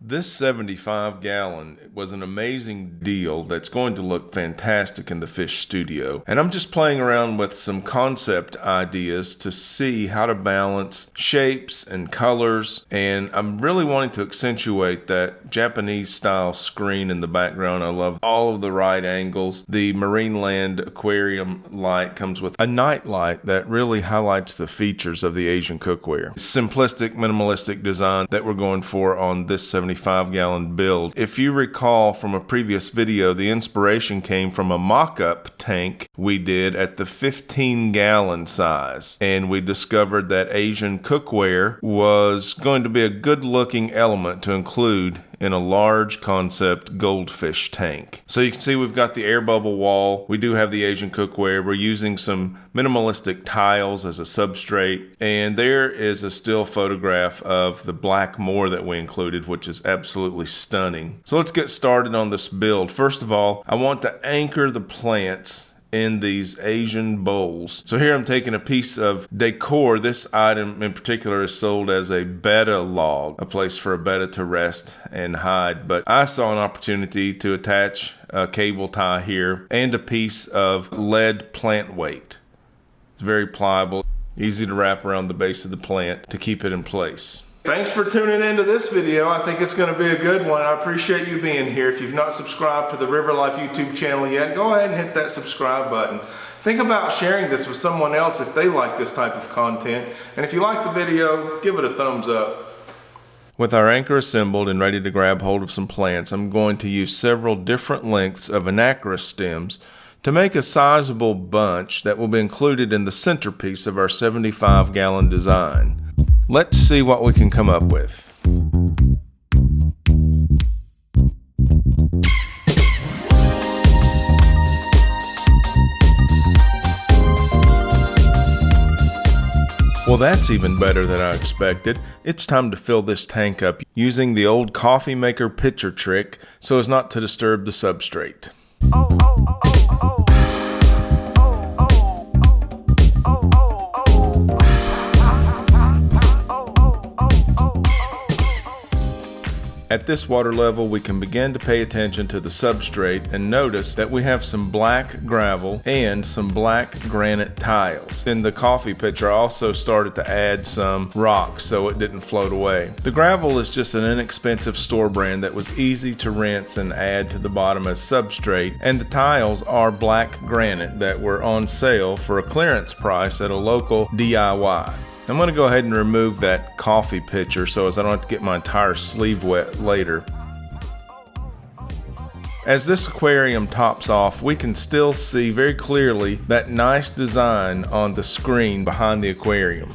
This 75 gallon was an amazing deal that's going to look fantastic in the fish studio. And I'm just playing around with some concept ideas to see how to balance shapes and colors. And I'm really wanting to accentuate that Japanese style screen in the background. I love all of the right angles. The Marine Land aquarium light comes with a night light that really highlights the features of the Asian cookware. Simplistic, minimalistic design that we're going for on this 75-gallon build. If you recall from a previous video, the inspiration came from a mock-up tank we did at the 15-gallon size, and we discovered that Asian cookware was going to be a good-looking element to include in a large concept goldfish tank. So you can see we've got the air bubble wall. We do have the Asian cookware. We're using some minimalistic tiles as a substrate. And there is a still photograph of the black moor that we included, which is absolutely stunning. So let's get started on this build. First of all, I want to anchor the plants in these Asian bowls. So here I'm taking a piece of decor. This item in particular is sold as a betta log, a place for a betta to rest and hide. But I saw an opportunity to attach a cable tie here and a piece of lead plant weight. It's very pliable, easy to wrap around the base of the plant to keep it in place. Thanks for tuning into this video. I think it's going to be a good one. I appreciate you being here. If you've not subscribed to the River Life YouTube channel yet, go ahead and hit that subscribe button. Think about sharing this with someone else if they like this type of content. And if you like the video, give it a thumbs up. With our anchor assembled and ready to grab hold of some plants, I'm going to use several different lengths of Anacris stems to make a sizable bunch that will be included in the centerpiece of our 75-gallon design. Let's see what we can come up with. Well, that's even better than I expected. It's time to fill this tank up using the old coffee maker pitcher trick so as not to disturb the substrate. At this water level, we can begin to pay attention to the substrate and notice that we have some black gravel and some black granite tiles. In the coffee pitcher, I also started to add some rocks so it didn't float away. The gravel is just an inexpensive store brand that was easy to rinse and add to the bottom as substrate, and the tiles are black granite that were on sale for a clearance price at a local DIY. I'm going to go ahead and remove that coffee pitcher so as I don't have to get my entire sleeve wet later. As this aquarium tops off, we can still see very clearly that nice design on the screen behind the aquarium.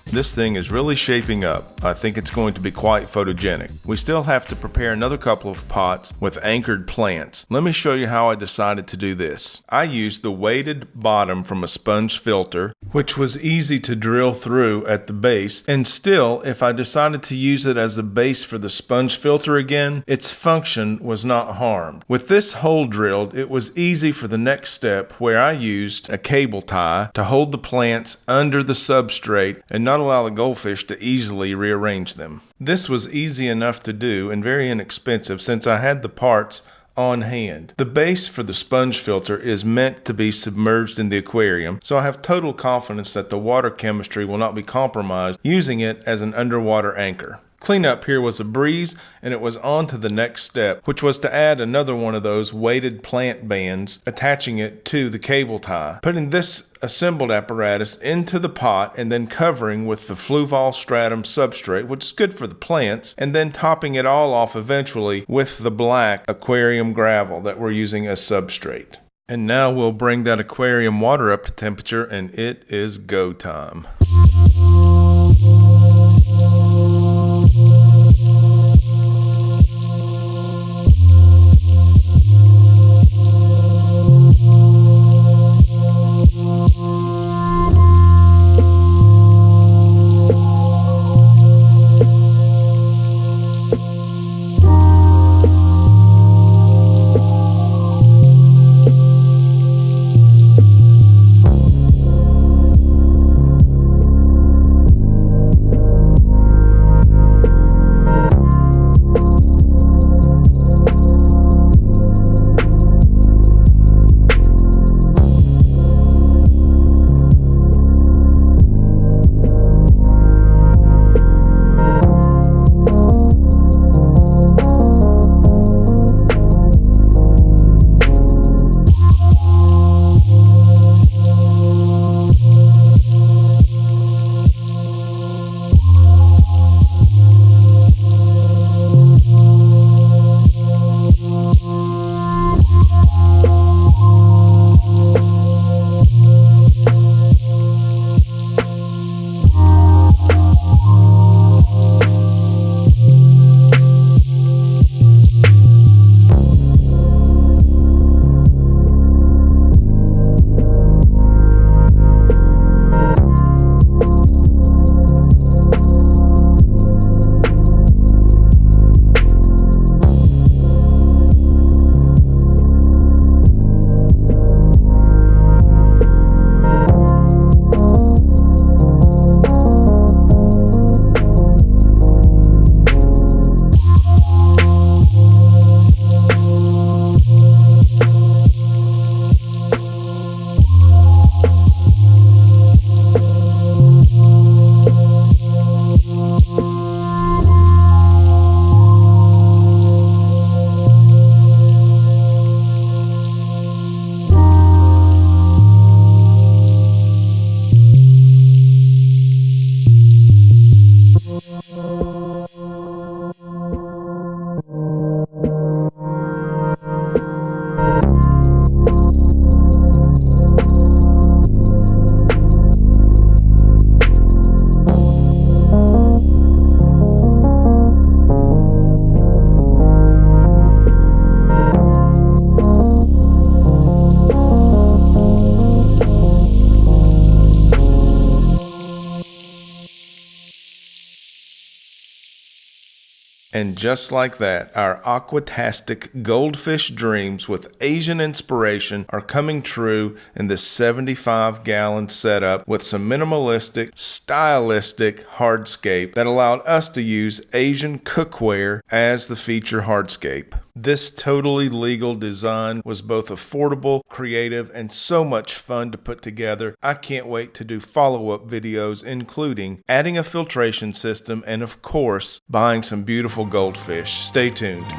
This thing is really shaping up. I think it's going to be quite photogenic. We still have to prepare another couple of pots with anchored plants. Let me show you how I decided to do this. I used the weighted bottom from a sponge filter, which was easy to drill through at the base, and still, if I decided to use it as a base for the sponge filter again, its function was not harmed. With this hole drilled, it was easy for the next step where I used a cable tie to hold the plants under the substrate and not allow the goldfish to easily rearrange them. This was easy enough to do and very inexpensive since I had the parts on hand. The base for the sponge filter is meant to be submerged in the aquarium, so I have total confidence that the water chemistry will not be compromised using it as an underwater anchor. Cleanup here was a breeze, and it was on to the next step, which was to add another one of those weighted plant bands, attaching it to the cable tie. Putting this assembled apparatus into the pot and then covering with the fluval stratum substrate, which is good for the plants, and then topping it all off eventually with the black aquarium gravel that we're using as substrate. And now we'll bring that aquarium water up to temperature, and it is go time. And just like that, our aquatastic goldfish dreams with Asian inspiration are coming true in this 75-gallon setup with some minimalistic, stylistic hardscape that allowed us to use Asian cookware as the feature hardscape. This totally legal design was both affordable, creative, and so much fun to put together. I can't wait to do follow-up videos including adding a filtration system and of course buying some beautiful goldfish. Stay tuned.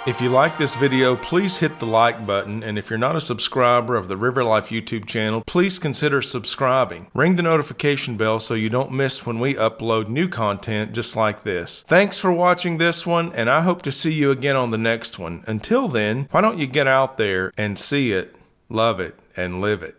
If you like this video, please hit the like button, and if you're not a subscriber of the River Life YouTube channel, please consider subscribing. Ring the notification bell so you don't miss when we upload new content just like this. Thanks for watching this one, and I hope to see you again on the next one. Until then, why don't you get out there and see it, love it, and live it.